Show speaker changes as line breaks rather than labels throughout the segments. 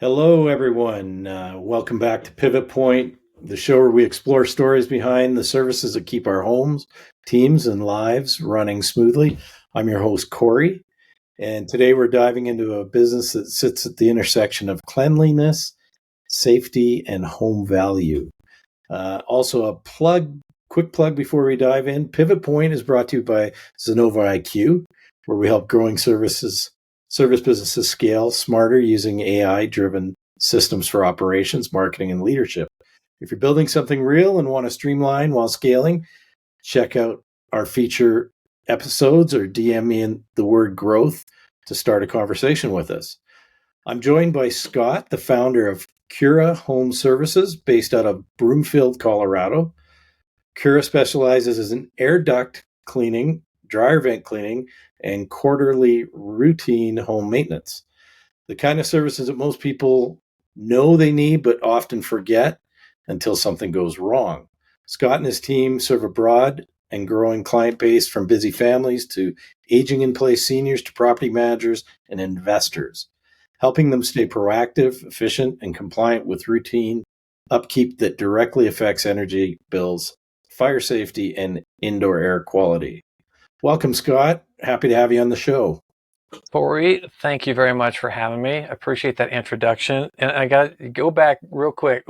Hello, everyone. Welcome back to Pivot Point, the show where we explore stories behind the services that keep our homes, teams, and lives running smoothly. I'm your host, Corey, and today we're diving into a business that sits at the intersection of cleanliness, safety, and home value. Also, quick plug before we dive in. Pivot Point is brought to you by Xenova IQ, where we help growing service businesses scale smarter using AI-driven systems for operations, marketing, and leadership. If you're building something real and want to streamline while scaling, check out our feature episodes or DM me in the word growth to start a conversation with us. I'm joined by Scott, the founder of Kura Home Services, based out of Broomfield, Colorado. Kura specializes in air duct cleaning, dryer vent cleaning, and quarterly routine home maintenance. The kind of services that most people know they need but often forget until something goes wrong. Scott and his team serve a broad and growing client base, from busy families to aging in place seniors to property managers and investors, helping them stay proactive, efficient, and compliant with routine upkeep that directly affects energy bills, fire safety, and indoor air quality. Welcome, Scott. Happy to have you on the show.
Corey, thank you very much for having me. I appreciate that introduction. And I got to go back real quick.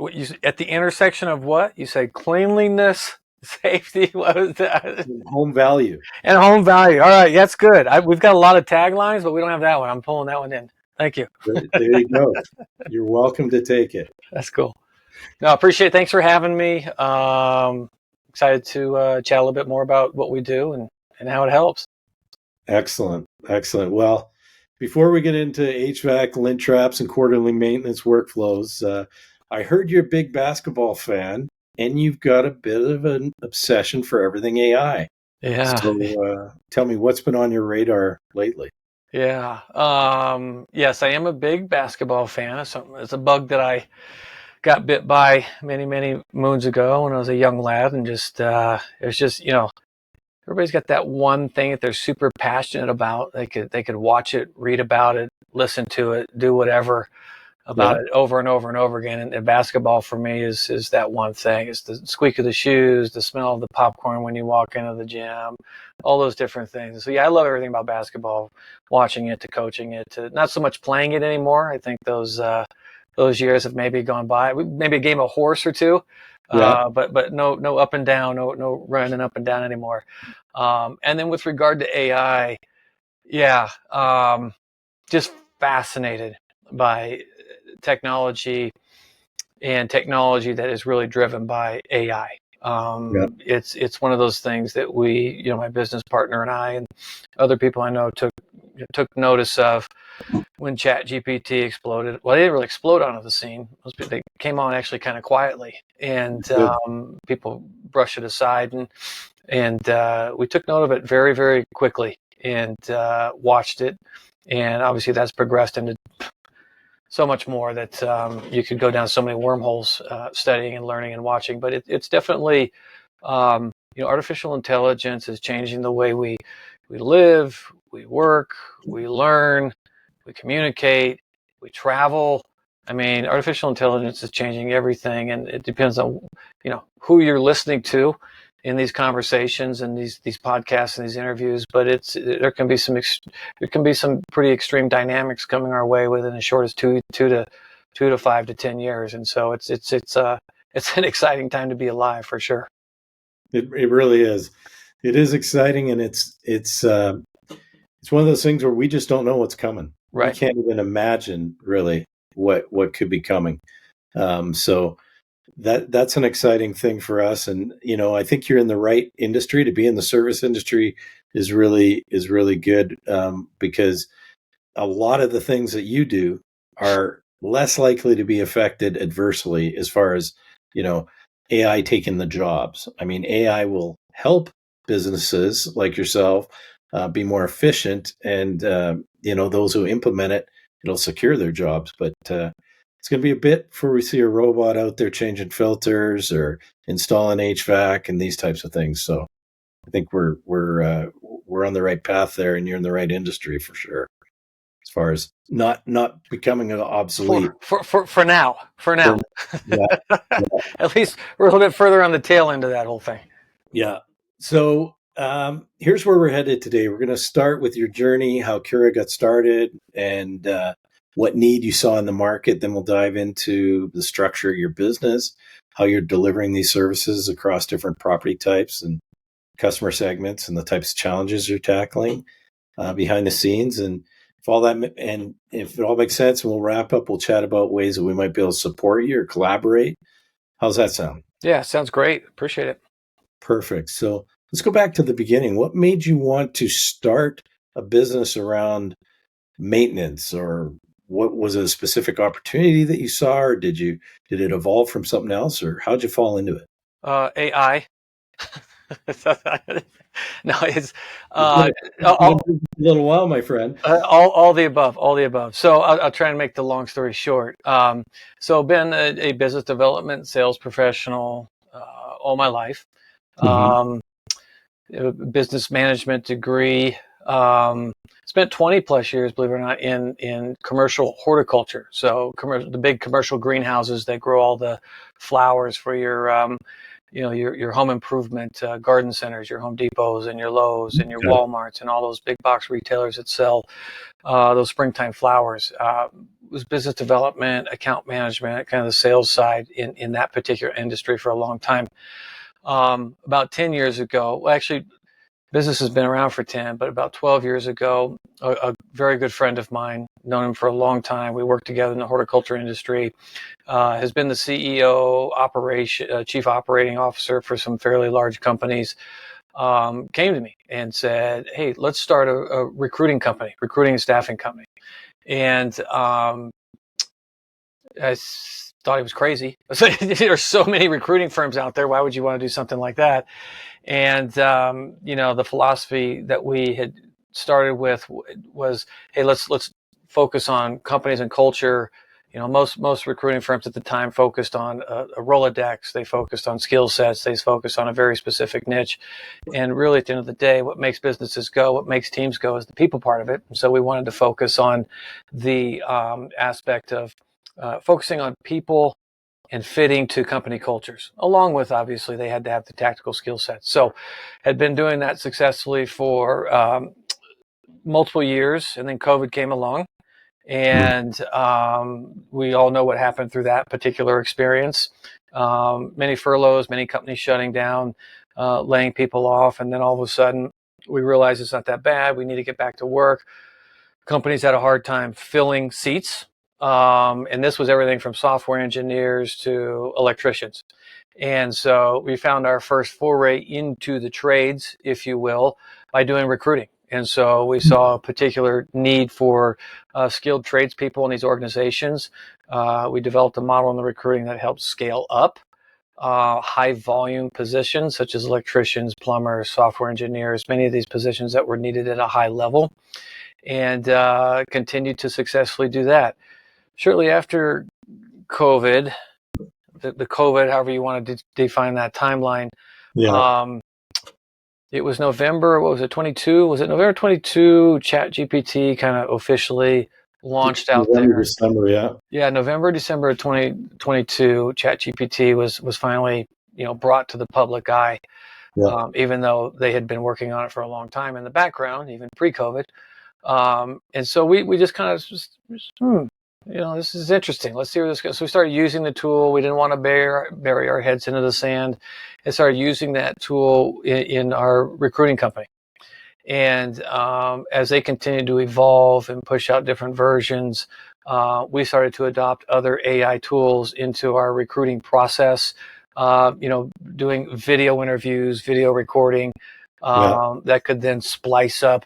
At the intersection of what? You said cleanliness, safety, what was that?
Home value.
And home value. All right, that's good. We've got a lot of taglines, but we don't have that one. I'm pulling that one in. Thank you.
There you go. You're welcome to take it.
That's cool. No, I appreciate it. Thanks for having me. Excited to chat a little bit more about what we do and how it helps.
Excellent. Well, before we get into HVAC, lint traps, and quarterly maintenance workflows, I heard you're a big basketball fan, and you've got a bit of an obsession for everything AI.
Yeah.
So tell me, what's been on your radar lately?
Yeah. Yes, I am a big basketball fan. It's a bug that I got bit by many, many moons ago when I was a young lad, and it's just, everybody's got that one thing that they're super passionate about. They could watch it, read about it, listen to it, do whatever about it over and over and over again. And basketball for me is that one thing. It's the squeak of the shoes, the smell of the popcorn when you walk into the gym, all those different things. So yeah, I love everything about basketball, watching it to coaching it to not so much playing it anymore. I think those years have maybe gone by. Maybe a game of horse or two. But no up and down, no running up and down anymore. And then with regard to AI, just fascinated by technology and technology that is really driven by AI. It's one of those things that we, my business partner and I and other people I know took notice of when ChatGPT exploded. Well, they didn't really explode onto the scene. They came on actually kind of quietly, and people brushed it aside, and we took note of it very, very quickly and watched it. And obviously that's progressed into so much more that you could go down so many wormholes studying and learning and watching. But it's definitely, artificial intelligence is changing the way we live, we work, we learn, we communicate, we travel. I mean, artificial intelligence is changing everything, and it depends on, who you're listening to in these conversations and these podcasts and these interviews. But there can be some pretty extreme dynamics coming our way within as short as two to 5 to 10 years. And so it's an exciting time to be alive for sure.
It really is. It is exciting, and it's one of those things where we just don't know what's coming.
Right.
We can't even imagine really what could be coming. So that's an exciting thing for us. And, I think you're in the right industry. To be in the service industry is really good, because a lot of the things that you do are less likely to be affected adversely as far as, AI taking the jobs. I mean, AI will help businesses like yourself be more efficient, and those who implement it, it'll secure their jobs. But it's going to be a bit before we see a robot out there changing filters or installing HVAC and these types of things. So I think we're on the right path there, and you're in the right industry for sure. far as not becoming obsolete.
For now.
Yeah.
At least we're a little bit further on the tail end of that whole thing.
Yeah. So here's where we're headed today. We're going to start with your journey, how Kura got started, and what need you saw in the market. Then we'll dive into the structure of your business, how you're delivering these services across different property types and customer segments, and the types of challenges you're tackling behind the scenes. And if it all makes sense, and we'll wrap up, we'll chat about ways that we might be able to support you or collaborate. How's that sound?
Yeah, sounds great. Appreciate it.
Perfect. So let's go back to the beginning. What made you want to start a business around maintenance, or what was a specific opportunity that you saw, or did it evolve from something else, or how'd you fall into it?
AI. No, it's
It's been a little while, my friend.
all the above, all the above. So I'll try and make the long story short. So been a business development sales professional all my life.
Mm-hmm.
Business management degree. Spent 20 plus years, believe it or not, in commercial horticulture. So the big commercial greenhouses that grow all the flowers for your your home improvement garden centers, your Home Depots and your Lowe's and your
Okay.
Walmarts and all those big box retailers that sell those springtime flowers. Was business development, account management, kind of the sales side in that particular industry for a long time. About 10 years ago, well, actually, business has been around for 10, but about 12 years ago, a very good friend of mine, known him for a long time, we worked together in the horticulture industry, has been the CEO, chief operating officer for some fairly large companies, came to me and said, hey, let's start a recruiting and staffing company. And I thought he was crazy. There's so many recruiting firms out there. Why would you want to do something like that? And the philosophy that we had started with was, hey, let's focus on companies and culture. Most recruiting firms at the time focused on a Rolodex. They focused on skill sets. They focused on a very specific niche. And really, at the end of the day, what makes businesses go, what makes teams go, is the people part of it. And so we wanted to focus on the aspect of focusing on people and fitting to company cultures, along with, obviously, they had to have the tactical skill sets. So had been doing that successfully for multiple years, and then COVID came along, and we all know what happened through that particular experience. Many furloughs, many companies shutting down, laying people off, and then all of a sudden we realized it's not that bad. We need to get back to work. Companies had a hard time filling seats. And this was everything from software engineers to electricians. And so we found our first foray into the trades, if you will, by doing recruiting. And so we saw a particular need for skilled tradespeople in these organizations. We developed a model in the recruiting that helped scale up high volume positions such as electricians, plumbers, software engineers, many of these positions that were needed at a high level, and continued to successfully do that. Shortly after COVID, the COVID, however you want to define that timeline, it was November, what was it, 22? Was it November 22, ChatGPT kind of officially launched out there?
December, yeah.
Yeah, November, December of 2022, ChatGPT was finally, brought to the public eye, even though they had been working on it for a long time in the background, even pre-COVID. And so we just kind of this is interesting. Let's see where this goes. So we started using the tool. We didn't want to bury our heads into the sand, and started using that tool in our recruiting company. And as they continued to evolve and push out different versions, we started to adopt other AI tools into our recruiting process. Doing video interviews, video recording, that could then splice up.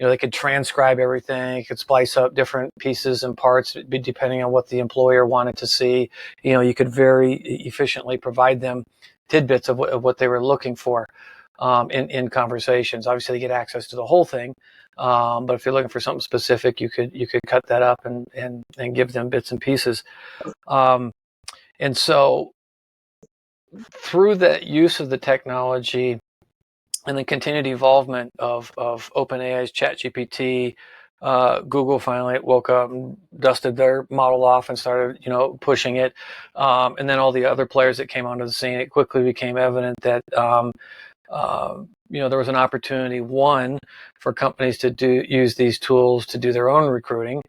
They could transcribe everything. It could splice up different pieces and parts depending on what the employer wanted to see. You could very efficiently provide them tidbits of what they were looking for in conversations. Obviously, they get access to the whole thing, but if you're looking for something specific, you could cut that up and give them bits and pieces. And so through that use of the technology, and the continued evolvement of OpenAI's ChatGPT, Google finally woke up and dusted their model off and started, pushing it. And then all the other players that came onto the scene, it quickly became evident that, there was an opportunity, one, for companies to use these tools to do their own recruiting,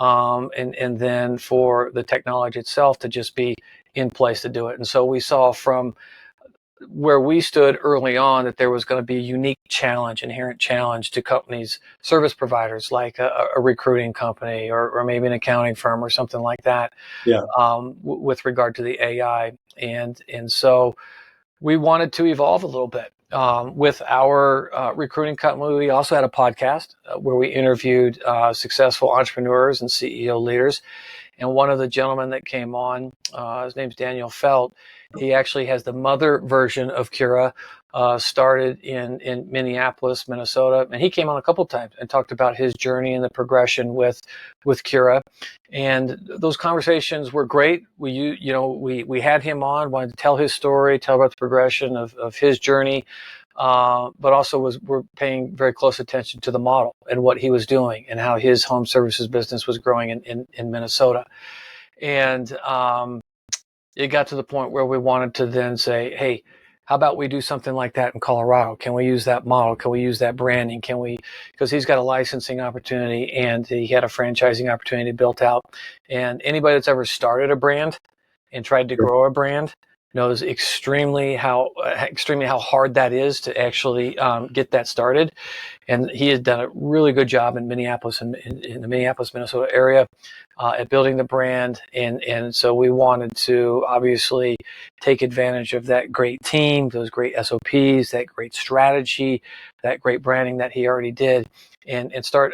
and then for the technology itself to just be in place to do it. And so we saw from where we stood early on that there was going to be a unique challenge, inherent challenge to companies, service providers like a recruiting company or maybe an accounting firm or something like that,
Yeah.
with regard to the AI. And so we wanted to evolve a little bit. With our recruiting company, we also had a podcast where we interviewed successful entrepreneurs and CEO leaders. And one of the gentlemen that came on, his name's Daniel Felt. He actually has the mother version of Kura, started in Minneapolis, Minnesota. And he came on a couple of times and talked about his journey and the progression with Kura. And those conversations were great. We had him on, wanted to tell his story, tell about the progression of his journey. But also we're paying very close attention to the model and what he was doing and how his home services business was growing in Minnesota. And it got to the point where we wanted to then say, hey, how about we do something like that in Colorado? Can we use that model? Can we use that branding? Because he's got a licensing opportunity and he had a franchising opportunity built out. And anybody that's ever started a brand and tried to grow a brand knows extremely how hard that is to actually get that started. And he has done a really good job in Minneapolis and in the Minneapolis, Minnesota area at building the brand. And so we wanted to obviously take advantage of that great team, those great SOPs, that great strategy, that great branding that he already did, and start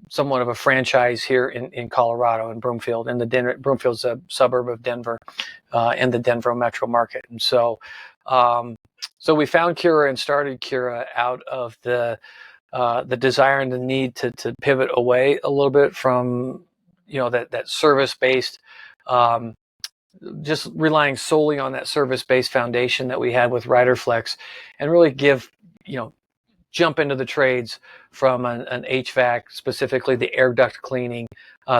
somewhat of a franchise here in Colorado, in Broomfield, in the Broomfield's a suburb of Denver, in the Denver metro market. And so we found Kura and started Kura out of the desire and the need to pivot away a little bit from that service-based, just relying solely on that service-based foundation that we had with RiderFlex, and really jump into the trades from an HVAC, specifically the air duct cleaning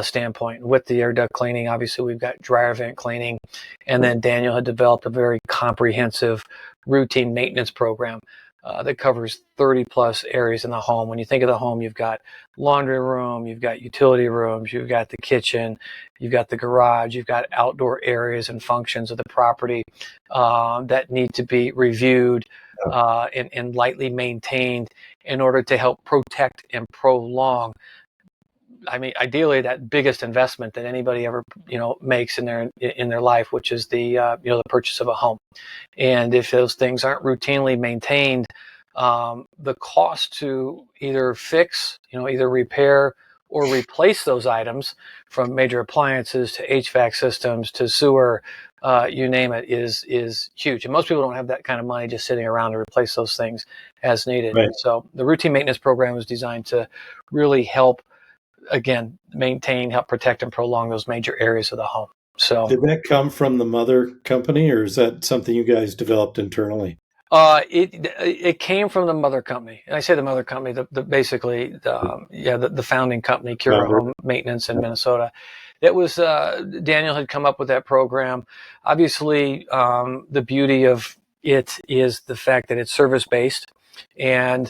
standpoint. With the air duct cleaning, obviously we've got dryer vent cleaning, and then Daniel had developed a very comprehensive routine maintenance program that covers 30 plus areas in the home. When you think of the home, you've got laundry room, you've got utility rooms, you've got the kitchen, you've got the garage, you've got outdoor areas and functions of the property that need to be reviewed and lightly maintained in order to help protect and prolong. I mean, ideally, that biggest investment that anybody ever makes in their life, which is the purchase of a home. And if those things aren't routinely maintained, the cost to either fix, either repair or replace those items, from major appliances to HVAC systems to sewer, you name it, is huge. And most people don't have that kind of money just sitting around to replace those things as needed.
Right.
So the routine maintenance program was designed to really help, again, maintain, help protect, and prolong those major areas of the home. So,
did that come from the mother company, or is that something you guys developed internally?
It came from the mother company, and I say the mother company, the founding company, Kura Home Maintenance in Minnesota. It was Daniel had come up with that program. Obviously, the beauty of it is the fact that it's service based, and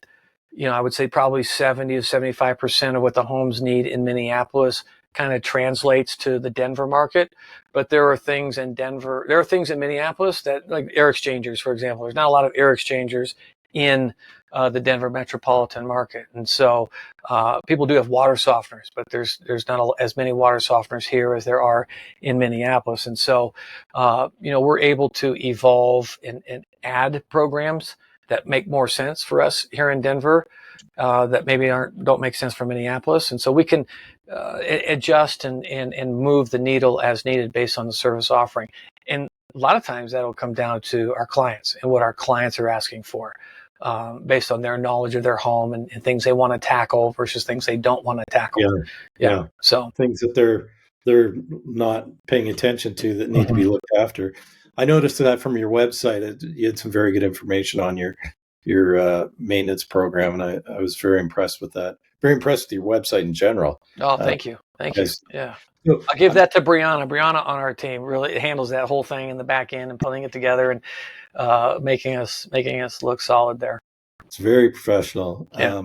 I would say probably 70 to 75% of what the homes need in Minneapolis kind of translates to the Denver market. But there are things in Minneapolis that, like air exchangers, for example. There's not a lot of air exchangers in the Denver metropolitan market. And so people do have water softeners, but there's not as many water softeners here as there are in Minneapolis. And so, we're able to evolve and add programs that make more sense for us here in Denver, that maybe don't make sense for Minneapolis. And so we can adjust and move the needle as needed based on the service offering. And a lot of times that'll come down to our clients and what our clients are asking for, based on their knowledge of their home and things they want to tackle versus things they don't want to tackle.
Yeah.
So
things that they're not paying attention to that need to be looked after. I noticed that from your website, you had some very good information on your maintenance program, and I was very impressed with that. very impressed with your website in general.
Oh, thank you. Thank you. Yeah.
So,
I'll give that to Brianna. Brianna on our team really handles that whole thing in the back end and putting it together and making us look solid there.
It's very professional.
Yeah.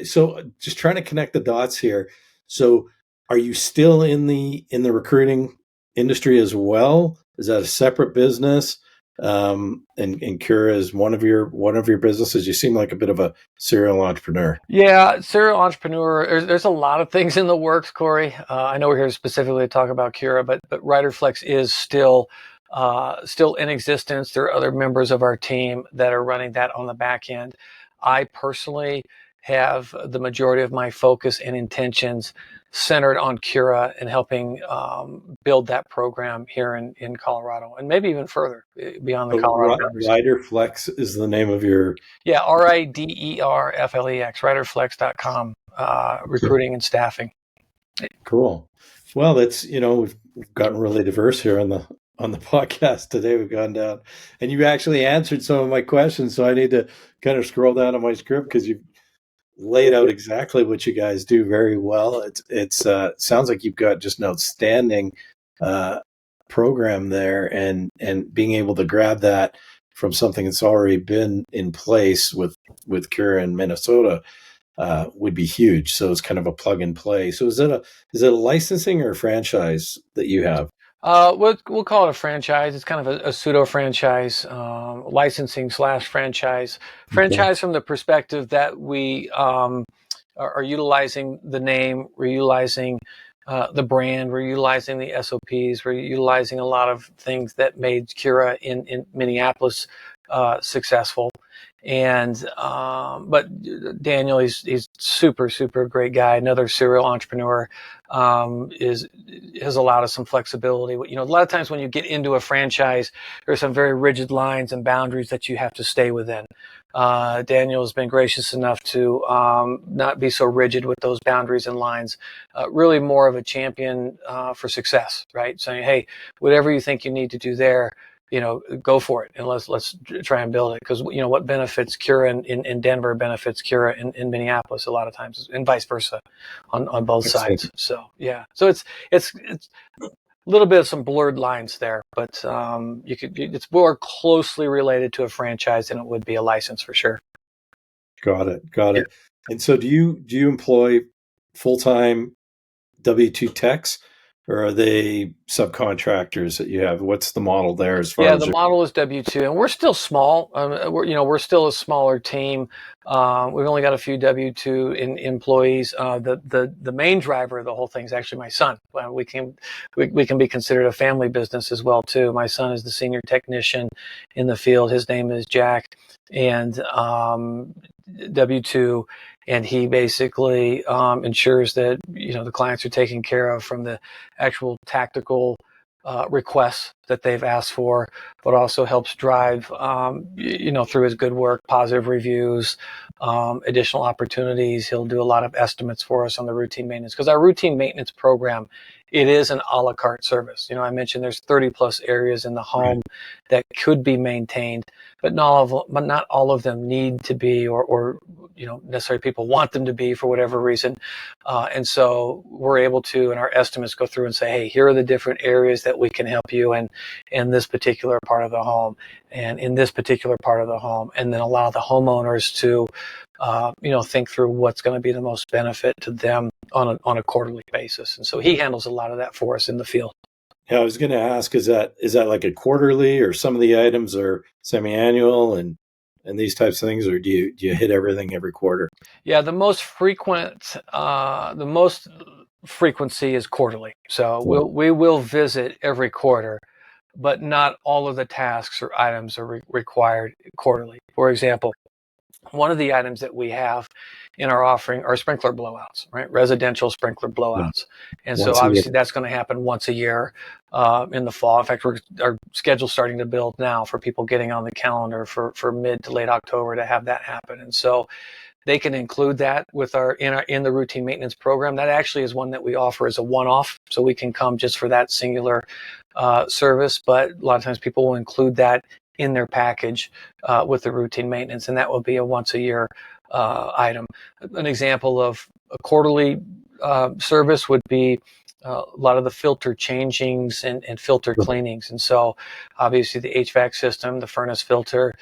So just trying to connect the dots here. So are you still in the recruiting industry as well? Is that a separate business? And Kura is one of your businesses. You seem like a bit of a serial entrepreneur.
Yeah, serial entrepreneur. There's a lot of things in the works, Corey. I know we're here specifically to talk about Kura, but RiderFlex is still in existence. There are other members of our team that are running that on the back end. I personally have the majority of my focus and intentions centered on Kura and helping build that program here in Colorado, and maybe even further beyond the Colorado boundaries.
RiderFlex is the name of your...
Yeah, RiderFlex, riderflex.com, recruiting and staffing.
Cool. Well, that's, we've gotten really diverse here on the podcast today. We've gone down, and you actually answered some of my questions. So I need to kind of scroll down on my script because you've laid out exactly what you guys do very well. It's sounds like you've got just an outstanding program there, and being able to grab that from something that's already been in place with Kura in Minnesota would be huge. So it's kind of a plug and play. So is it a licensing or a franchise that you have?
We'll call it a franchise. It's kind of a pseudo franchise, licensing / franchise. Franchise from the perspective that we are utilizing the name, we're utilizing the brand, we're utilizing the SOPs, we're utilizing a lot of things that made Kura in Minneapolis successful. And but Daniel, he's super great guy. Another serial entrepreneur, has allowed us some flexibility. A lot of times when you get into a franchise, there's some very rigid lines and boundaries that you have to stay within. Daniel has been gracious enough to not be so rigid with those boundaries and lines. Really more of a champion for success, right? Saying, hey, whatever you think you need to do there, go for it, and let's try and build it, because what benefits Kura in Denver benefits Kura in Minneapolis a lot of times, and vice versa on both sides. So yeah, so it's a little bit of some blurred lines there, but it's more closely related to a franchise than it would be a license for sure.
Got it. And so do you employ full-time W-2 techs, or are they subcontractors that you have? What's the model there as far as...
Yeah, the model is W-2, and we're still small. We're still a smaller team. We've only got a few W-2 employees. The main driver of the whole thing is actually my son. We can be considered a family business as well too. My son is the senior technician in the field. His name is Jack, and W-2, and he basically ensures that the clients are taken care of from the actual tactical requests that they've asked for, but also helps drive through his good work, positive reviews, additional opportunities. He'll do a lot of estimates for us on the routine maintenance, because our routine maintenance program, it is an a la carte service. I mentioned there's 30 plus areas in the home that could be maintained, but not all of them need to be, or necessarily people want them to be for whatever reason. And so we're able to, in our estimates, go through and say, hey, here are the different areas that we can help you in this particular part of the home, and in this particular part of the home, and then allow the homeowners to think through what's going to be the most benefit to them on a quarterly basis. And so he handles a lot of that for us in the field.
Yeah, I was going to ask, is that like a quarterly, or some of the items are semi-annual and these types of things, or do you hit everything every quarter?
Yeah, the most frequency is quarterly. So we will visit every quarter, but not all of the tasks or items are required quarterly. For example, one of the items that we have in our offering are sprinkler blowouts, right? Residential sprinkler blowouts. And so obviously that's going to happen once a year in the fall. In fact, our schedule's starting to build now for people getting on the calendar for mid to late October to have that happen. And so they can include that with in the routine maintenance program. That actually is one that we offer as a one-off, so we can come just for that singular service. But a lot of times people will include that in their package with the routine maintenance, and that will be a once a year item. An example of a quarterly service would be a lot of the filter changings and filter cleanings. And so obviously the HVAC system, the furnace filter,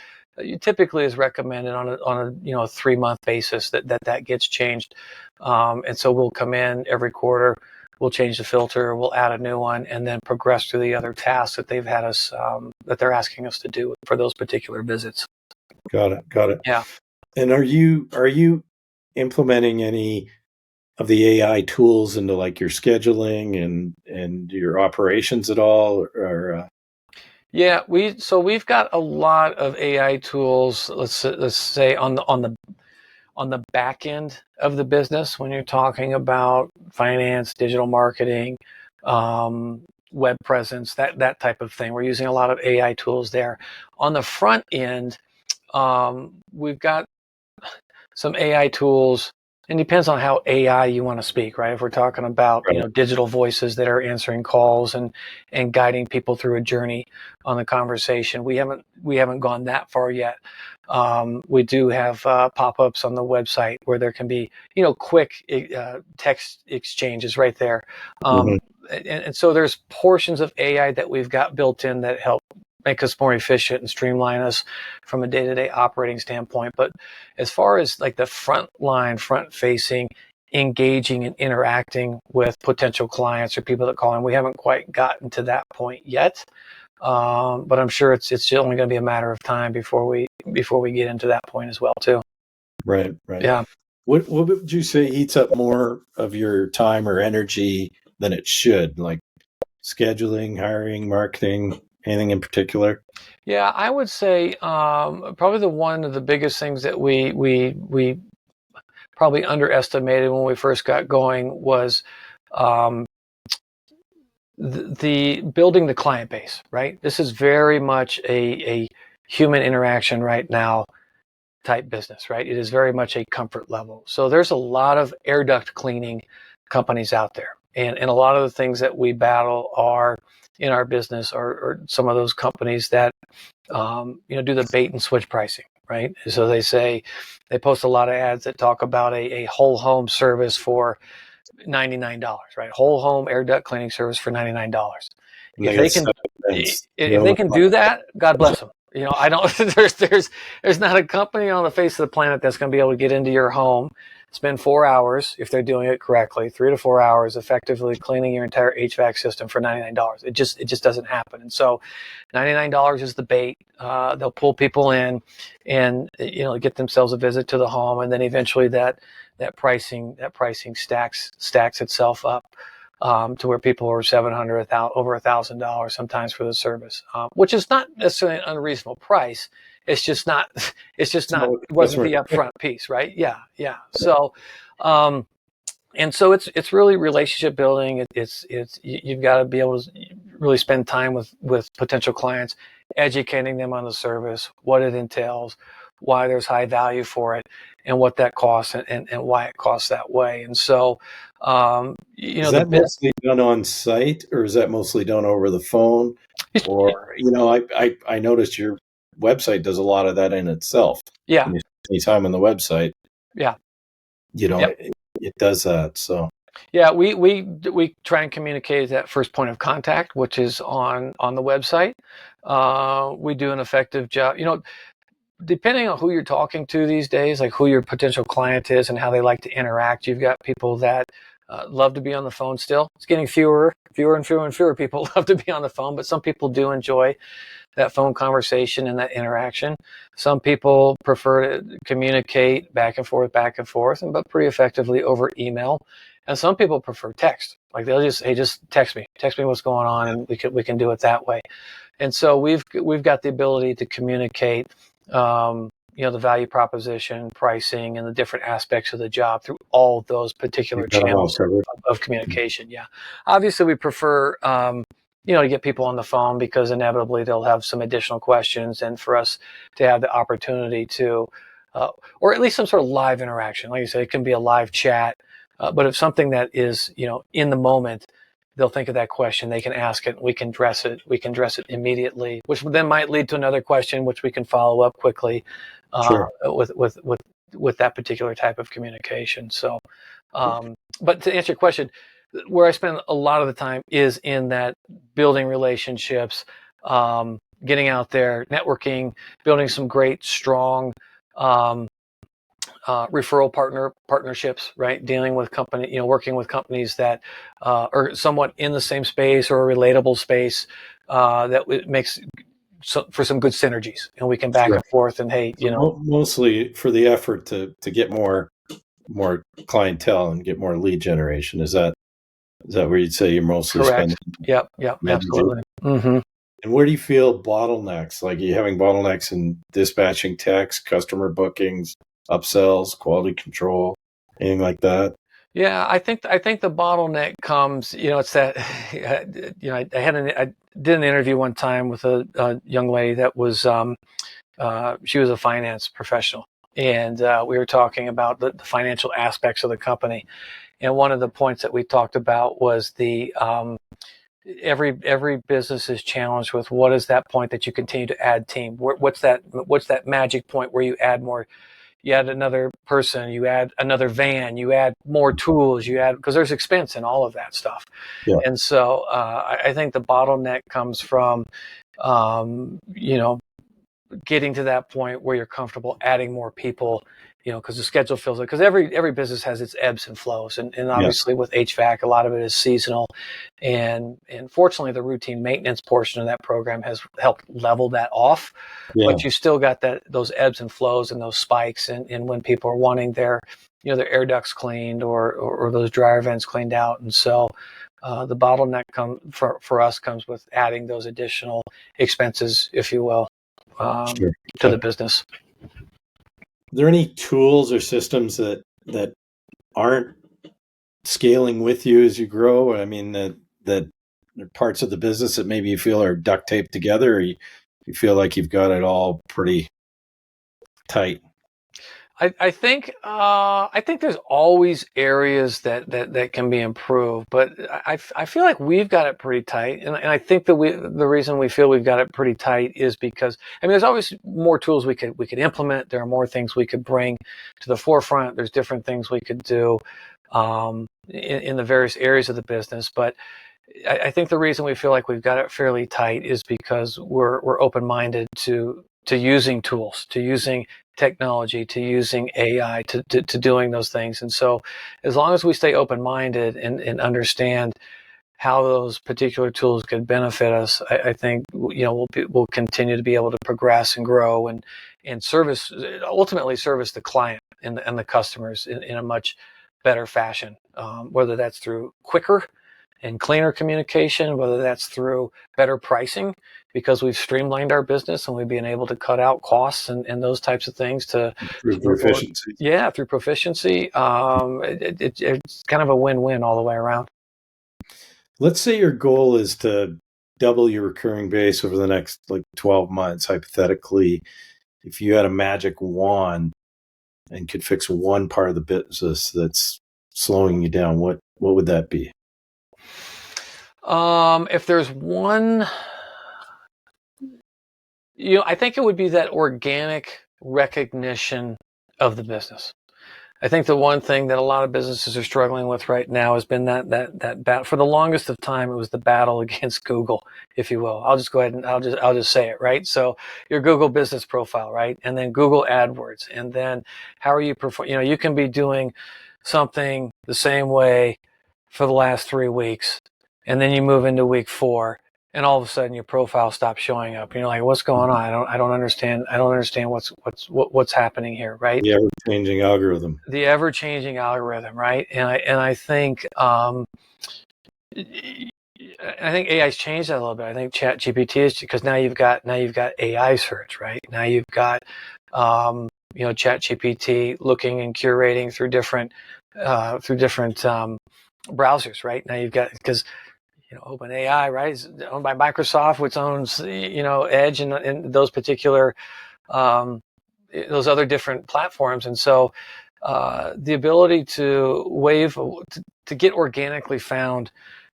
typically is recommended on a 3-month basis that gets changed. And so we'll come in every quarter, we'll change the filter, we'll add a new one, and then progress through the other tasks that they've had us, that they're asking us to do for those particular visits.
Got it.
Yeah.
And are you implementing any of the AI tools into like your scheduling and your operations at all, or
Yeah, we've got a lot of AI tools. Let's say on the back end of the business, when you're talking about finance, digital marketing, web presence, that type of thing. We're using a lot of AI tools there. On the front end, we've got some AI tools, and it depends on how AI you want to speak, right? If we're talking about digital voices that are answering calls and guiding people through a journey on the conversation, we haven't gone that far yet. We do have pop-ups on the website where there can be quick text exchanges right there, and so there's portions of AI that we've got built in that help make us more efficient and streamline us from a day-to-day operating standpoint. But as far as like the front-facing, engaging and interacting with potential clients or people that call in, we haven't quite gotten to that point yet. But I'm sure it's only going to be a matter of time before we get into that point as well too.
Right.
Yeah.
What would you say eats up more of your time or energy than it should? Like scheduling, hiring, marketing, anything in particular?
Yeah, I would say probably one of the biggest things that we probably underestimated when we first got going was the building the client base, right? This is very much a human interaction right now type business, right? It is very much a comfort level. So there's a lot of air duct cleaning companies out there. And a lot of the things that we battle are in our business are some of those companies that do the bait and switch pricing, right? So they post a lot of ads that talk about a whole home service for $99, right? Whole home air duct cleaning service for $99. If they can do that, God bless them. I don't. There's not a company on the face of the planet that's going to be able to get into your home, spend 4 hours if they're doing it correctly, 3 to 4 hours effectively cleaning your entire HVAC system for $99. It just doesn't happen. And so, $99 is the bait. They'll pull people in, and get themselves a visit to the home, and then eventually that pricing stacks itself up. To where people are $700, over $1,000 sometimes for the service, which is not necessarily an unreasonable price. It wasn't the upfront piece, right? Yeah. So, and so it's really relationship building. You've got to be able to really spend time with potential clients, educating them on the service, what it entails, why there's high value for it, and what that costs and why it costs that way. And so,
is that mostly done on site, or is that mostly done over the phone? Or, I noticed your website does a lot of that in itself.
Yeah.
When you spend any time on the website.
Yeah.
It does that. So.
Yeah, we try and communicate that first point of contact, which is on the website. We do an effective job. Depending on who you're talking to these days, like who your potential client is and how they like to interact, you've got people that love to be on the phone still. It's getting fewer and fewer people love to be on the phone, but some people do enjoy that phone conversation and that interaction. Some people prefer to communicate back and forth, but pretty effectively over email. And some people prefer text. Like they'll just text me what's going on, and we can do it that way. And so we've got the ability to communicate the value proposition, pricing, and the different aspects of the job through all of those particular channels of communication. Yeah. Obviously, we prefer, to get people on the phone because inevitably they'll have some additional questions, and for us to have the opportunity to, or at least some sort of live interaction. Like you said, it can be a live chat, but if something that is, in the moment, they'll think of that question, they can ask it, we can address it immediately, which then might lead to another question, which we can follow up quickly with that particular type of communication. So But to answer your question, where I spend a lot of the time is in that building relationships, getting out there, networking, building some great, strong referral partnerships, right? Dealing with working with companies that are somewhat in the same space or a relatable space that it makes for some good synergies, and we can back and forth. And hey,
mostly for the effort to get more clientele and get more lead generation. Is that where you'd say you're mostly
correct?
spending?
Yep, absolutely. Mm-hmm.
And where do you feel bottlenecks? Like, are you having bottlenecks in dispatching techs, customer bookings, upsells, quality control, anything like that?
Yeah, I think the bottleneck comes, it's that, I did an interview one time with a young lady that was, she was a finance professional, and we were talking about the financial aspects of the company. And one of the points that we talked about was the every business is challenged with what is that point that you continue to add team. What's that magic point where you add more? You add another person, you add another van, you add more tools, because there's expense in all of that stuff.
Yeah.
And so I think the bottleneck comes from, getting to that point where you're comfortable adding more people, because the schedule fills it. Because every business has its ebbs and flows, and obviously with HVAC, a lot of it is seasonal, and fortunately, the routine maintenance portion of that program has helped level that off.
Yeah.
But you still got those ebbs and flows and those spikes, and when people are wanting their air ducts cleaned or those dryer vents cleaned out, and so. The bottleneck for us comes with adding those additional expenses, if you will. To the business.
Are there any tools or systems that aren't scaling with you as you grow? I mean, that are parts of the business that maybe you feel are duct taped together, or you feel like you've got it all pretty tight?
I think there's always areas that can be improved, but I feel like we've got it pretty tight, and I think that the reason we feel we've got it pretty tight is because there's always more tools we could implement. There are more things we could bring to the forefront. There's different things we could do in the various areas of the business, but I think the reason we feel like we've got it fairly tight is because we're open-minded to using tools, to using technology, to using AI, to doing those things. And so as long as we stay open-minded and understand how those particular tools could benefit us, I think we'll continue to be able to progress and grow and ultimately service the client and the customers in a much better fashion, whether that's through quicker and cleaner communication, whether that's through better pricing, because we've streamlined our business and we've been able to cut out costs and those types of things through
proficiency.
Yeah, through proficiency. It's kind of a win-win all the way around.
Let's say your goal is to double your recurring base over the next 12 months, hypothetically. If you had a magic wand and could fix one part of the business that's slowing you down, what would that be?
If there's one, I think it would be that organic recognition of the business. I think the one thing that a lot of businesses are struggling with right now has been that battle. For the longest of time, it was the battle against Google, if you will. I'll just go ahead and I'll just say it, right? So your Google business profile, right? And then Google AdWords. And then how are you you can be doing something the same way for the last 3 weeks, and then you move into week 4, and all of a sudden your profile stops showing up. And you're like, what's going on? I don't understand. I don't understand what's happening here, right?
The ever-changing algorithm.
The ever-changing algorithm, right? And I think AI's changed that a little bit. I think ChatGPT is, because now you've got AI search, right? Now you've got ChatGPT looking and curating through different browsers, right? Now you've got, because OpenAI, right, is owned by Microsoft, which owns Edge and those particular those other different platforms. And so the ability to get organically found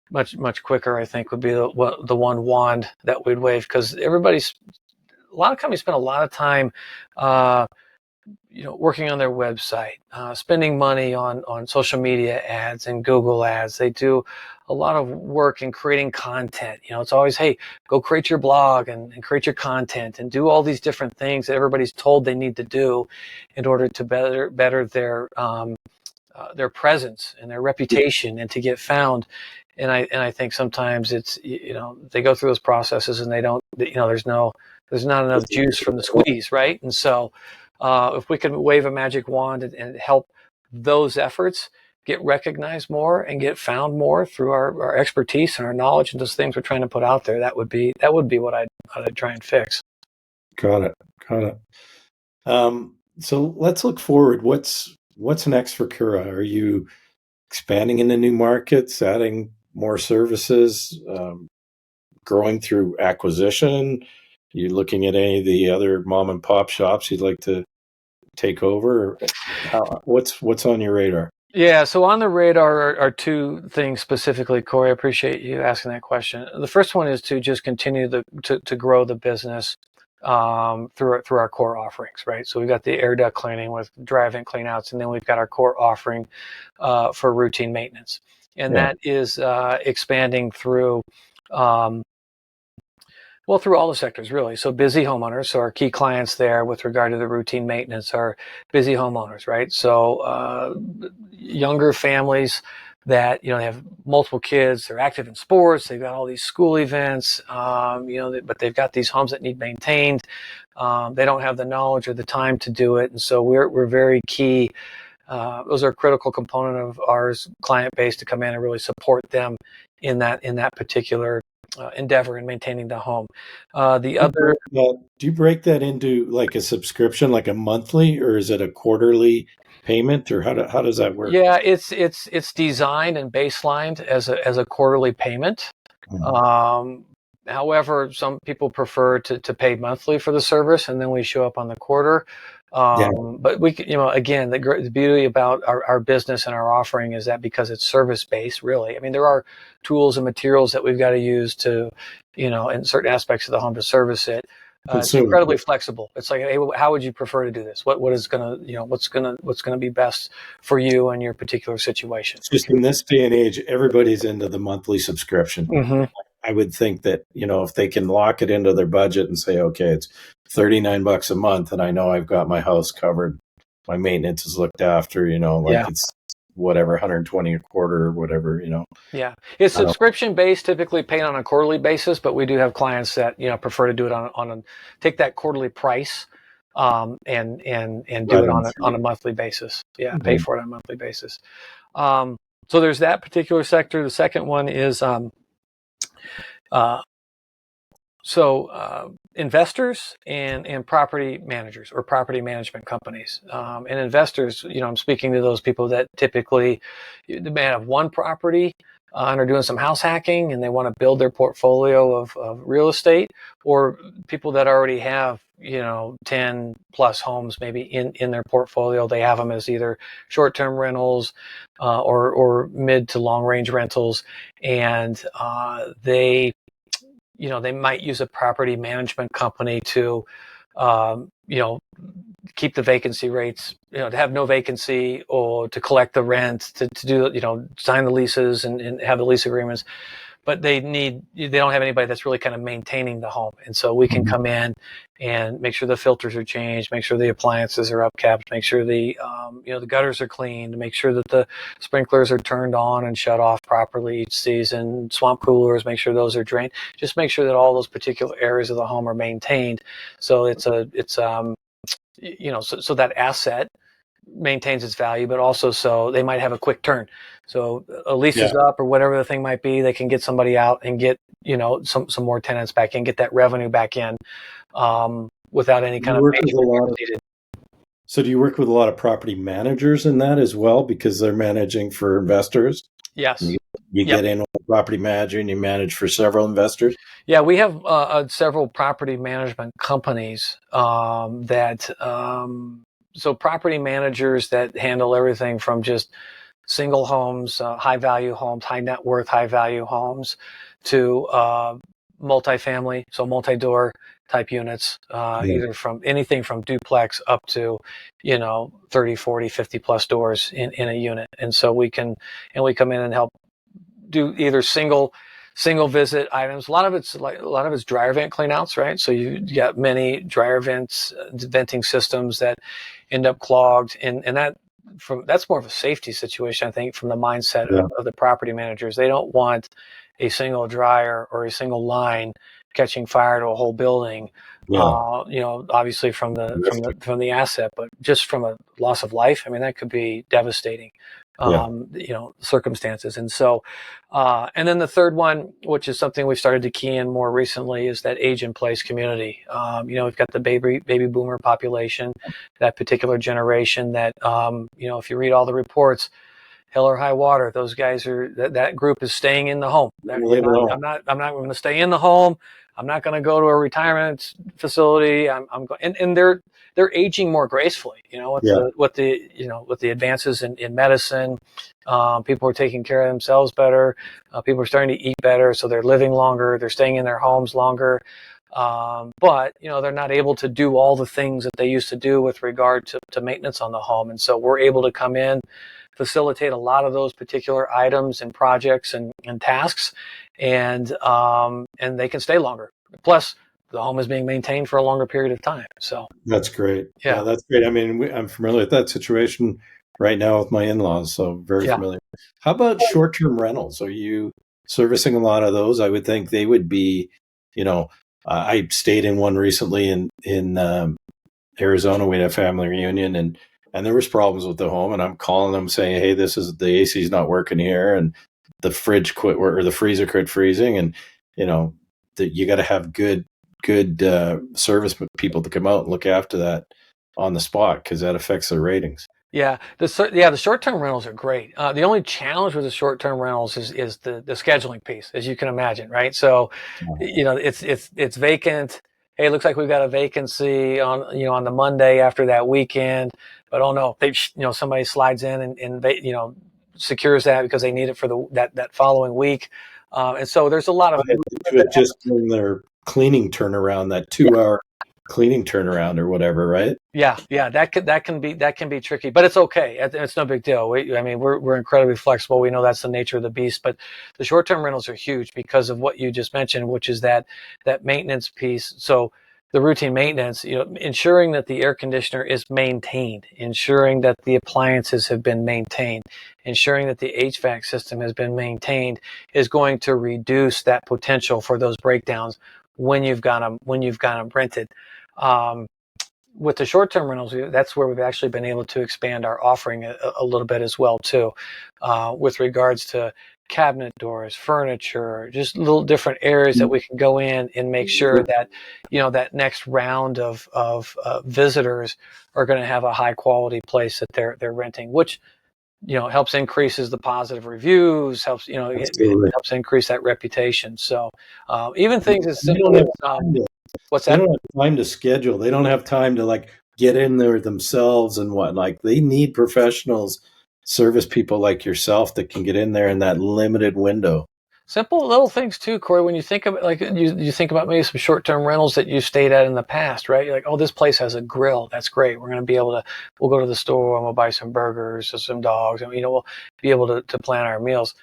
much quicker, I think, would be the one wand that we'd wave, because a lot of companies spend a lot of time working on their website, spending money on social media ads and Google ads. They do a lot of work in creating content. It's always, hey, go create your blog and create your content and do all these different things that everybody's told they need to do in order to better their presence and their reputation and to get found. And I think sometimes it's, they go through those processes and they don't, there's not enough juice from the squeeze, right? And so if we can wave a magic wand and help those efforts get recognized more and get found more through our expertise and our knowledge and those things we're trying to put out there, that would be what I'd try and fix.
Got it. So let's look forward. What's next for Kura? Are you expanding into new markets, adding more services, growing through acquisition? Are you looking at any of the other mom and pop shops you'd like to take over? What's on your radar?
Yeah, so on the radar are two things specifically, Corey. I appreciate you asking that question. The first one is to just continue to grow the business through our core offerings, right? So we've got the air duct cleaning with drive-in cleanouts, and then we've got our core offering for routine maintenance, and that is expanding through. Through all the sectors, really. So busy homeowners, so our key clients there with regard to the routine maintenance are busy homeowners, right? So younger families that, they have multiple kids, they're active in sports, they've got all these school events, but they've got these homes that need maintained. They don't have the knowledge or the time to do it. And so we're very key. Those are a critical component of our client base to come in and really support them in that particular endeavor in maintaining the home.
Do you break that into like a subscription, like a monthly, or is it a quarterly payment, or how does that work?
Yeah, it's designed and baselined as a quarterly payment. Mm-hmm. However, some people prefer to pay monthly for the service, and then we show up on the quarter. But we, again, the beauty about our business and our offering is that because it's service based, really. I mean, there are tools and materials that we've got to use to, in certain aspects of the home to service it. It's incredibly flexible. It's like, hey, how would you prefer to do this? What's gonna be best for you and your particular situation?
Just in this day and age, everybody's into the monthly subscription.
Mm-hmm.
I would think that, if they can lock it into their budget and say, okay, it's $39 a month, and I know I've got my house covered, my maintenance is looked after, it's whatever, 120 a quarter or whatever,
Yeah, it's subscription based, typically paid on a quarterly basis, but we do have clients that prefer to do it take that quarterly price and do it on a monthly basis. Yeah, mm-hmm. Pay for it on a monthly basis. So there's that particular sector. The second one is investors and property managers or property management companies. And investors, I'm speaking to those people that typically they may have one property and are doing some house hacking and they want to build their portfolio of real estate, or people that already have 10 plus homes maybe in their portfolio. They have them as either short-term rentals or mid to long range rentals, and they might use a property management company to keep the vacancy rates, to have no vacancy, or to collect the rent, to do, sign the leases and have the lease agreements. But they don't have anybody that's really kind of maintaining the home. And so we can come in and make sure the filters are changed, make sure the appliances are upkept, make sure the gutters are cleaned, make sure that the sprinklers are turned on and shut off properly each season, swamp coolers, make sure those are drained. Just make sure that all those particular areas of the home are maintained. So so that asset maintains its value, but also so they might have a quick turn. So a lease is up or whatever the thing might be, they can get somebody out and get, some more tenants back in, get that revenue back in without any kind of major.
So do you work with a lot of property managers in that as well, because they're managing for investors?
Yes.
You get in with a property manager and you manage for several investors?
Yeah, we have several property management companies so property managers that handle everything from just single homes, high value homes, high net worth, high value homes, to multifamily, so multi-door type units, either from anything from duplex up to, 30, 40, 50 plus doors in a unit. And so we come in and help do either single visit items. A lot of it's dryer vent cleanouts, right? So you got many dryer vents, venting systems that end up clogged, and that's more of a safety situation, I think, from the mindset of the property managers. They don't want a single dryer or a single line catching fire to a whole building. Obviously from the asset, but just from a loss of life, I mean, that could be devastating. Circumstances. And so, and then the third one, which is something we've started to key in more recently, is that age in place community. We've got the baby boomer population, that particular generation that, if you read all the reports, hell or high water, those guys that group is staying in the home. I'm not going to stay in the home. I'm not going to go to a retirement facility. I'm going, and they're aging more gracefully, with the advances in medicine. People are taking care of themselves better. People are starting to eat better, so they're living longer. They're staying in their homes longer. But they're not able to do all the things that they used to do with regard to maintenance on the home. And so we're able to come in, facilitate a lot of those particular items and projects and tasks, and they can stay longer. Plus, the home is being maintained for a longer period of time. So
that's great. Yeah, that's great. I mean, I'm familiar with that situation right now with my in-laws, so very familiar. How about short-term rentals? Are you servicing a lot of those? I would think they would be, I stayed in one recently in Arizona. We had a family reunion, and there was problems with the home, and I'm calling them saying, hey, the AC is not working here, and the fridge quit, or the freezer quit freezing, and that you got to have good service people to come out and look after that on the spot, because that affects their ratings.
Yeah, the short-term rentals are great. The only challenge with the short-term rentals is the scheduling piece, as you can imagine, right? So, it's vacant. Hey, it looks like we've got a vacancy on the Monday after that weekend, but oh no, somebody slides in and they secures that because they need it for that following week, and so there's a lot of
just in their cleaning turnaround, that 2-hour cleaning turnaround or whatever, right?
Yeah, that can be tricky, but it's okay. It's no big deal. We're incredibly flexible. We know that's the nature of the beast, but the short-term rentals are huge because of what you just mentioned, which is that maintenance piece. So the routine maintenance, ensuring that the air conditioner is maintained, ensuring that the appliances have been maintained, ensuring that the HVAC system has been maintained, is going to reduce that potential for those breakdowns when you've got them rented. With the short-term rentals, that's where we've actually been able to expand our offering a little bit as well too, with regards to cabinet doors, furniture, just little different areas that we can go in and make sure that that next round of visitors are going to have a high quality place that they're renting, which helps increases the positive reviews, helps it helps increase that reputation. So even things as simple as what's that?
They don't have time to schedule. They don't have time to get in there themselves and what. They need professionals, service people like yourself that can get in there in that limited window.
Simple little things too, Corey. When you think of it, you think about maybe some short-term rentals that you stayed at in the past, right? You're like, oh, this place has a grill. That's great. We're going to be able to. We'll go to the store and we'll buy some burgers or some dogs, and we'll be able to plan our meals.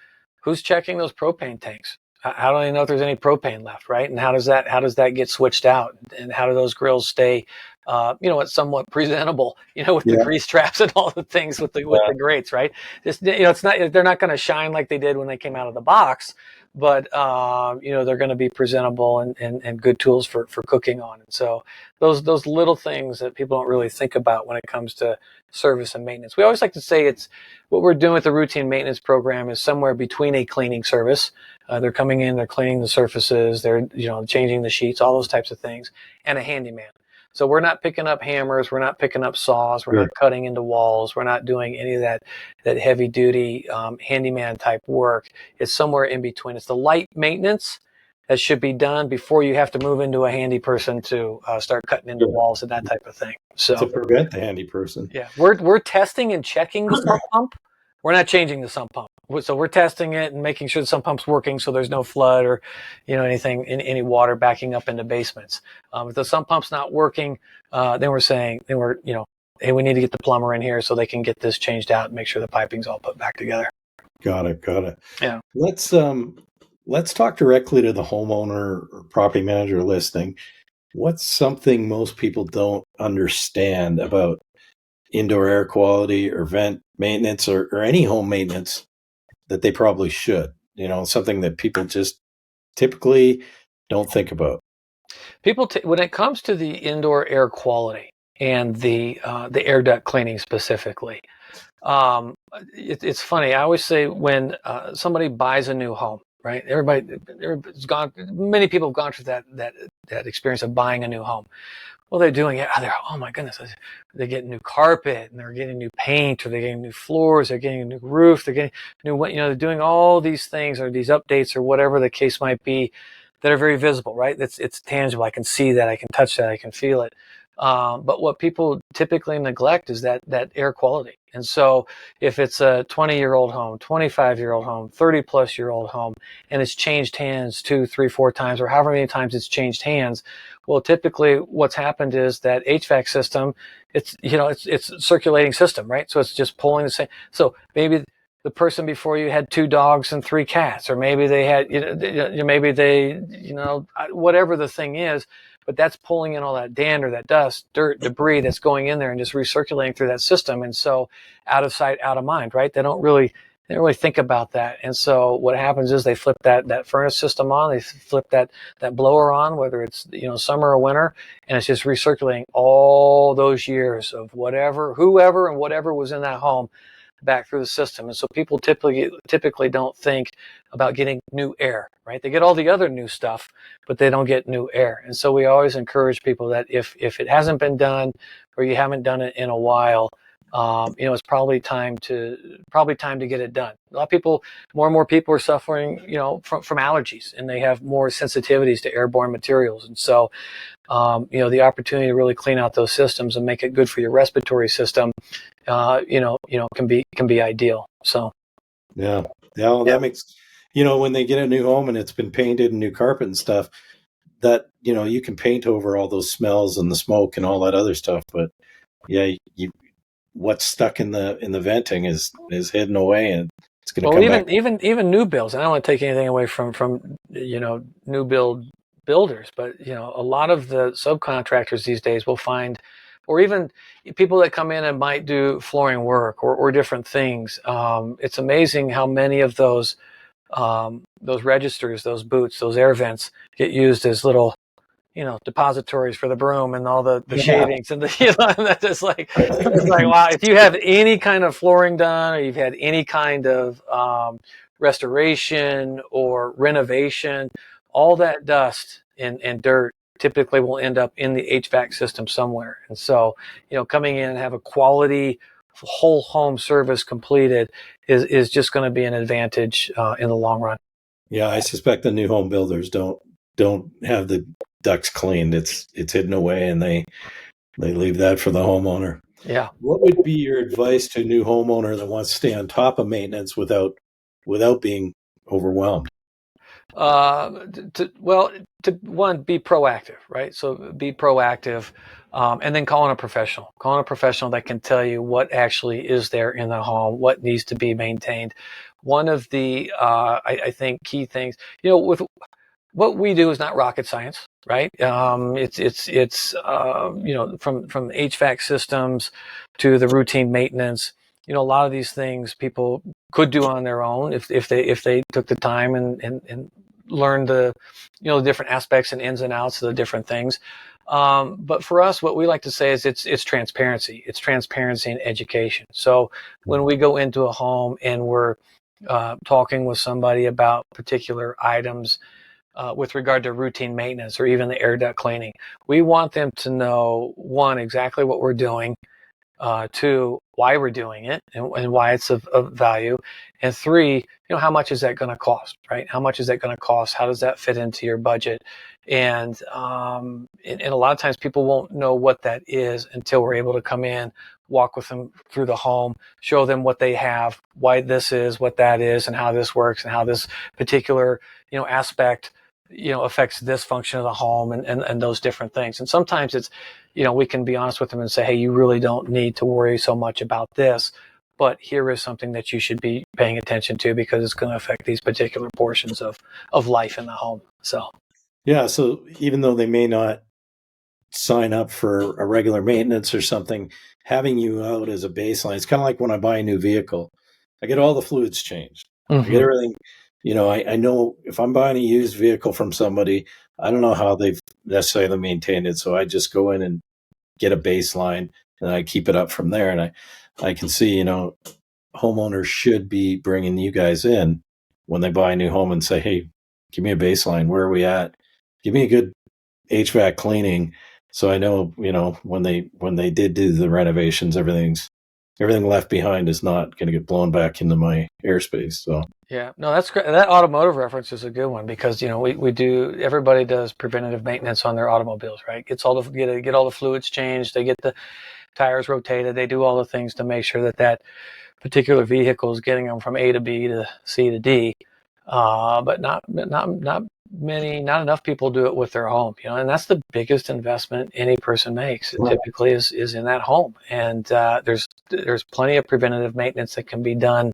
Who's checking those propane tanks? I don't even know if there's any propane left, right? And how does that get switched out? And how do those grills stay, it's somewhat presentable, with the grease traps and all the things with the grates, right? Just, it's not, they're not going to shine like they did when they came out of the box, but, they're going to be presentable and good tools for cooking on. And so those little things that people don't really think about when it comes to service and maintenance. We always like to say it's what we're doing with the routine maintenance program is somewhere between a cleaning service. They're coming in, they're cleaning the surfaces, they're changing the sheets, all those types of things, and a handyman. So we're not picking up hammers, we're not picking up saws, we're not cutting into walls, we're not doing any of that heavy duty handyman type work. It's somewhere in between. It's the light maintenance that should be done before you have to move into a handy person to start cutting into walls and that type of thing. So
to prevent the handy person.
Yeah, we're testing and checking the sump pump. We're not changing the sump pump. So we're testing it and making sure the sump pump's working, so there's no flood or, anything, any water backing up into basements. If the sump pump's not working, then we're hey, we need to get the plumber in here so they can get this changed out and make sure the piping's all put back together.
Got it.
Yeah.
Let's talk directly to the homeowner or property manager listening. What's something most people don't understand about indoor air quality or vent maintenance or any home maintenance that they probably should? Something that people just typically don't think about.
People, when it comes to the indoor air quality and the air duct cleaning specifically, it's funny. I always say when somebody buys a new home, right? Everybody's gone. Many people have gone through that experience of buying a new home. Well, they're doing it. Oh my goodness, they're getting new carpet and they're getting new paint, or they're getting new floors, they're getting a new roof, they're getting new. They're doing all these things or these updates or whatever the case might be that are very visible, right? It's tangible. I can see that, I can touch that, I can feel it. But what people typically neglect is that air quality. And so if it's a 20-year-old home, 25-year-old home, 30-plus-year-old home, and it's changed hands 2, 3, 4 times, or however many times it's changed hands, well, typically what's happened is that HVAC system, it's a circulating system, right? So it's just pulling the same. So maybe the person before you had 2 dogs and 3 cats, or maybe they had, whatever the thing is, but that's pulling in all that dander, that dust, dirt, debris that's going in there and just recirculating through that system. And so out of sight, out of mind, right? They don't really think about that. And so what happens is they flip that furnace system on, they flip that blower on, whether it's, summer or winter, and it's just recirculating all those years of whoever and whatever was in that home back through the system. And so people typically don't think about getting new air, right? They get all the other new stuff, but they don't get new air. And so we always encourage people that if it hasn't been done, or you haven't done it in a while, it's probably time to get it done. A lot of people, more and more people are suffering, from allergies, and they have more sensitivities to airborne materials. And so, the opportunity to really clean out those systems and make it good for your respiratory system, can be ideal. So,
yeah. That makes, when they get a new home and it's been painted and new carpet and stuff, that, you can paint over all those smells and the smoke and all that other stuff. But yeah, what's stuck in the venting is hidden away, and it's going to come back.
Even new builds. And I don't want to take anything away from new builders, but a lot of the subcontractors these days will find, or even people that come in and might do flooring work or different things. It's amazing how many of those registers, those boots, those air vents get used as little, depositories for the broom and all the shavings and and that's just like, it's like, wow, if you have any kind of flooring done, or you've had any kind of restoration or renovation, all that dust and dirt typically will end up in the HVAC system somewhere. And so, coming in and have a quality whole home service completed is just going to be an advantage in the long run.
Yeah, I suspect the new home builders don't have the ducts cleaned. It's hidden away, and they leave that for the homeowner.
Yeah.
What would be your advice to a new homeowner that wants to stay on top of maintenance without being overwhelmed?
To one, be proactive, right? So be proactive, and then call in a professional. Call in a professional that can tell you what actually is there in the home, what needs to be maintained. One of the, I think, key things, with what we do is not rocket science, right? It's from HVAC systems to the routine maintenance. A lot of these things people could do on their own if they took the time and learned the different aspects and ins and outs of the different things. But for us, what we like to say is it's transparency. It's transparency and education. So when we go into a home and we're talking with somebody about particular items, with regard to routine maintenance or even the air duct cleaning, we want them to know, 1, exactly what we're doing, 2, why we're doing it and why it's of value, and 3, how much is that going to cost, right? How much is that going to cost? How does that fit into your budget? And a lot of times people won't know what that is until we're able to come in walk with them through the home, show them what they have, why this is, what that is, and how this works, and how this particular, aspect, affects this function of the home, and those different things. And sometimes it's, we can be honest with them and say, hey, you really don't need to worry so much about this, but here is something that you should be paying attention to because it's going to affect these particular portions of life in the home. So,
yeah. So even though they may not sign up for a regular maintenance or something, having you out as a baseline, it's kind of like when I buy a new vehicle, I get all the fluids changed. I get everything, I know if I'm buying a used vehicle from somebody, I don't know how they've necessarily maintained it. So I just go in and get a baseline and I keep it up from there. And I can see, homeowners should be bringing you guys in when they buy a new home and say, hey, give me a baseline. Where are we at? Give me a good HVAC cleaning. So I know, when they did do the renovations, everything left behind is not going to get blown back into my airspace. So
yeah, no, that's great. That automotive reference is a good one because we do. Everybody does preventative maintenance on their automobiles, right? Get all the fluids changed. They get the tires rotated. They do all the things to make sure that particular vehicle is getting them from A to B to C to D. But not enough people do it with their home, and that's the biggest investment any person makes. Typically is in that home, and there's plenty of preventative maintenance that can be done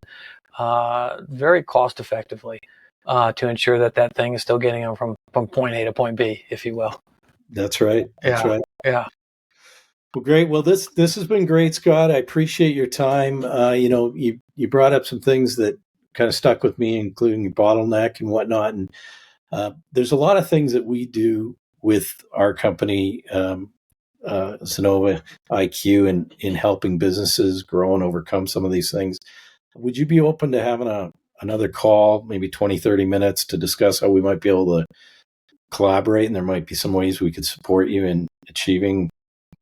very cost effectively to ensure that thing is still getting them from point A to point B, if you will.
That's right. That's right.
Yeah.
Well, great. Well, this has been great, Scott. I appreciate your time. You brought up some things that kind of stuck with me, including your bottleneck and whatnot. And there's a lot of things that we do with our company, Xenova IQ, in helping businesses grow and overcome some of these things. Would you be open to having another call, maybe 20, 30 minutes to discuss how we might be able to collaborate? And there might be some ways we could support you in achieving,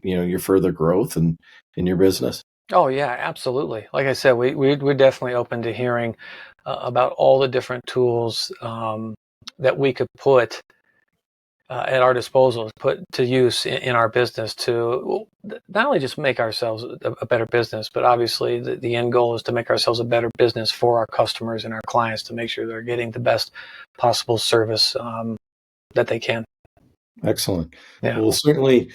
your further growth in your business.
Oh yeah, absolutely. Like I said, we're definitely open to hearing about all the different tools that we could put at our disposal, put to use in our business to not only just make ourselves a better business, but obviously the end goal is to make ourselves a better business for our customers and our clients to make sure they're getting the best possible service that they can.
Excellent.
Yeah.
We'll certainly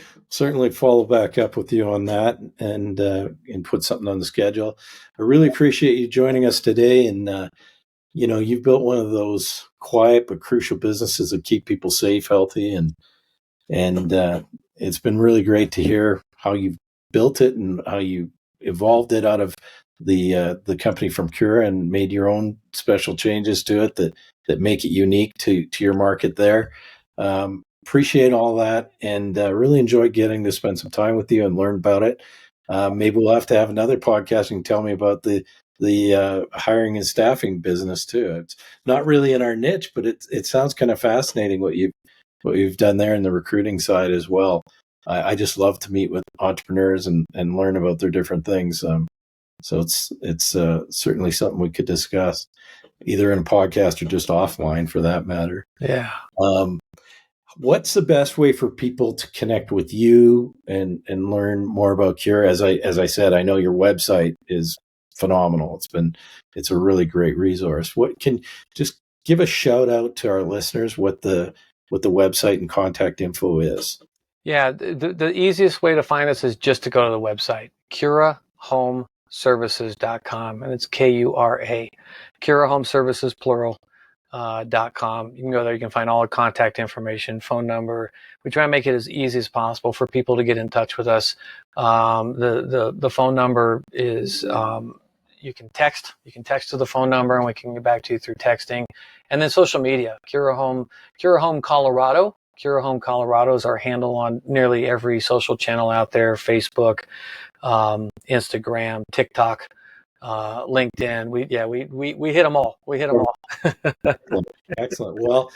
follow back up with you on that and put something on the schedule. I really appreciate you joining us today. And, you've built one of those quiet but crucial businesses that keep people safe, healthy, and it's been really great to hear how you've built it and how you evolved it out of the company from Kura and made your own special changes to it that make it unique to your market there. Appreciate all that and really enjoyed getting to spend some time with you and learn about it. Maybe we'll have to have another podcast and tell me about the hiring and staffing business too. It's not really in our niche, but it sounds kind of fascinating what you've done there in the recruiting side as well. I just love to meet with entrepreneurs and learn about their different things. So it's certainly something we could discuss either in a podcast or just offline for that matter.
Yeah.
What's the best way for people to connect with you and learn more about Kura? As I said, I know your website is phenomenal. It's a really great resource. What can just give a shout out to our listeners what the website and contact info is?
Yeah, the easiest way to find us is just to go to the website, KuraHomeServices.com, and it's Kura. Kura Home Services, plural. .com. You can go there. You can find all the contact information, phone number. We try to make it as easy as possible for people to get in touch with us. The phone number is you can text. You can text to the phone number, and we can get back to you through texting. And then social media. Kura Home Colorado. Kura Home Colorado is our handle on nearly every social channel out there: Facebook, Instagram, TikTok. LinkedIn. We hit them all.
Excellent. Well,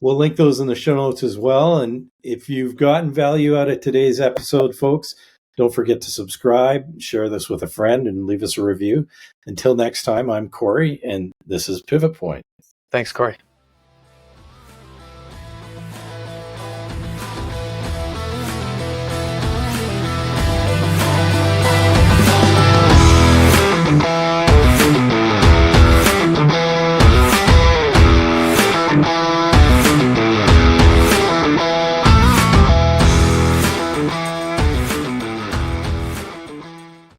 we'll link those in the show notes as well. And if you've gotten value out of today's episode, folks, don't forget to subscribe, share this with a friend, and leave us a review. Until next time, I'm Corey, and this is Pivot Point.
Thanks, Corey.